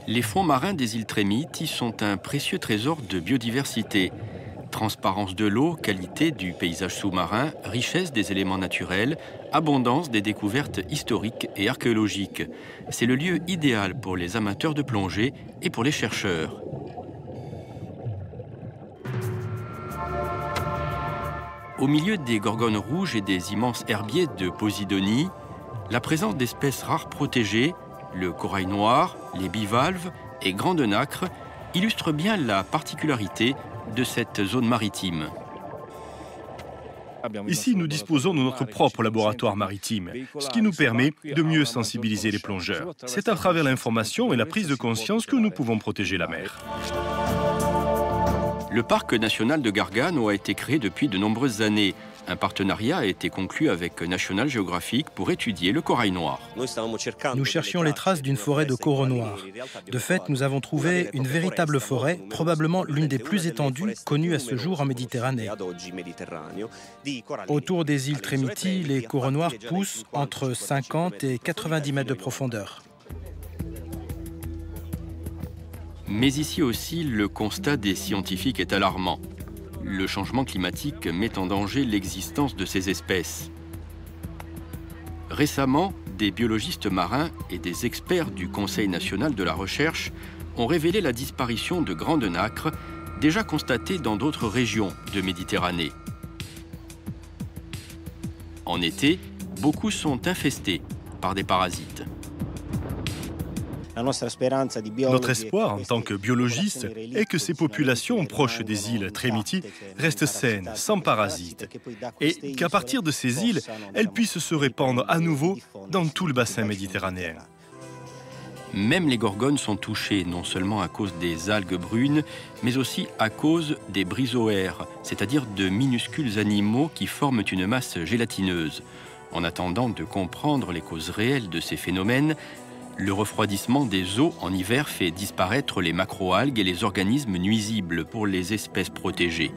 Les fonds marins des îles Trémites sont un précieux trésor de biodiversité. Transparence de l'eau, qualité du paysage sous-marin, richesse des éléments naturels, abondance des découvertes historiques et archéologiques. C'est le lieu idéal pour les amateurs de plongée et pour les chercheurs. Au milieu des gorgones rouges et des immenses herbiers de Posidonie, la présence d'espèces rares protégées, le corail noir, les bivalves et grandes nacres, illustre bien la particularité de cette zone maritime. Ici, nous disposons de notre propre laboratoire maritime, ce qui nous permet de mieux sensibiliser les plongeurs. C'est à travers l'information et la prise de conscience que nous pouvons protéger la mer. Le parc national de Gargano a été créé depuis de nombreuses années. Un partenariat a été conclu avec National Geographic pour étudier le corail noir. Nous cherchions les traces d'une forêt de coraux noirs. De fait, nous avons trouvé une véritable forêt, probablement l'une des plus étendues connues à ce jour en Méditerranée. Autour des îles Trémites, les coraux noirs poussent entre 50 et 90 mètres de profondeur. Mais ici aussi, le constat des scientifiques est alarmant. Le changement climatique met en danger l'existence de ces espèces. Récemment, des biologistes marins et des experts du Conseil national de la recherche ont révélé la disparition de grandes nacres déjà constatées dans d'autres régions de Méditerranée. En été, beaucoup sont infestés par des parasites. Notre espoir en tant que biologiste est que ces populations proches des îles Trémites restent saines, sans parasites, et qu'à partir de ces îles, elles puissent se répandre à nouveau dans tout le bassin méditerranéen. Même les gorgones sont touchées, non seulement à cause des algues brunes, mais aussi à cause des bryzoaires, c'est-à-dire de minuscules animaux qui forment une masse gélatineuse. En attendant de comprendre les causes réelles de ces phénomènes, le refroidissement des eaux en hiver fait disparaître les macroalgues et les organismes nuisibles pour les espèces protégées.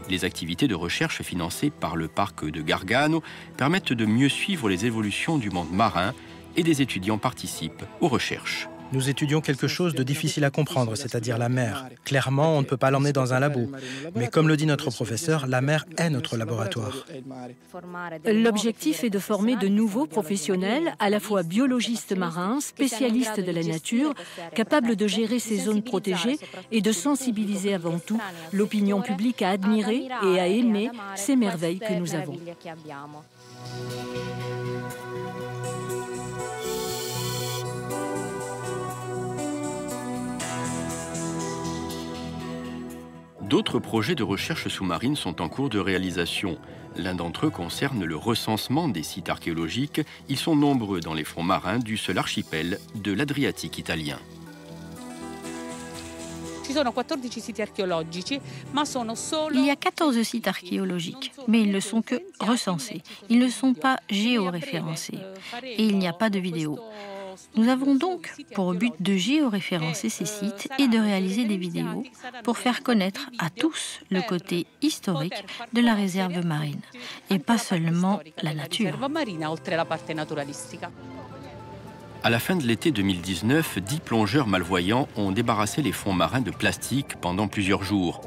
Les activités de recherche financées par le parc de Gargano permettent de mieux suivre les évolutions du monde marin et des étudiants participent aux recherches. Nous étudions quelque chose de difficile à comprendre, c'est-à-dire la mer. Clairement, on ne peut pas l'emmener dans un labo. Mais comme le dit notre professeur, la mer est notre laboratoire. L'objectif est de former de nouveaux professionnels, à la fois biologistes marins, spécialistes de la nature, capables de gérer ces zones protégées et de sensibiliser avant tout l'opinion publique à admirer et à aimer ces merveilles que nous avons. D'autres projets de recherche sous-marine sont en cours de réalisation. L'un d'entre eux concerne le recensement des sites archéologiques. Ils sont nombreux dans les fonds marins du seul archipel de l'Adriatique italien. Il y a 14 sites archéologiques, mais ils ne sont que recensés. Ils ne sont pas géoréférencés et il n'y a pas de vidéo. Nous avons donc pour but de géoréférencer ces sites et de réaliser des vidéos pour faire connaître à tous le côté historique de la réserve marine et pas seulement la nature. À la fin de l'été 2019, 10 plongeurs malvoyants ont débarrassé les fonds marins de plastique pendant plusieurs jours.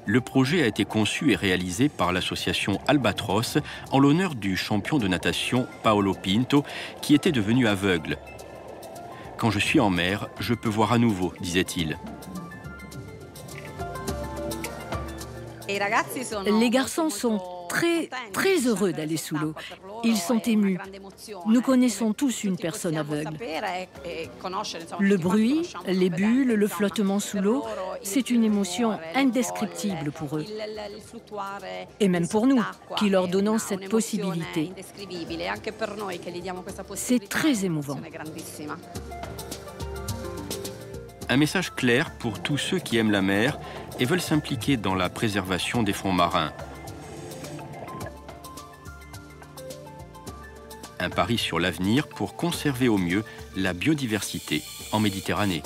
Le projet a été conçu et réalisé par l'association Albatros en l'honneur du champion de natation Paolo Pinto, qui était devenu aveugle. « Quand je suis en mer, je peux voir à nouveau », disait-il. Les garçons sont très heureux d'aller sous l'eau. Ils sont émus. Nous connaissons tous une personne aveugle. Le bruit, les bulles, le flottement sous l'eau, c'est une émotion indescriptible pour eux. Et même pour nous, qui leur donnons cette possibilité. C'est très émouvant. Un message clair pour tous ceux qui aiment la mer et veulent s'impliquer dans la préservation des fonds marins. Un pari sur l'avenir pour conserver au mieux la biodiversité en Méditerranée.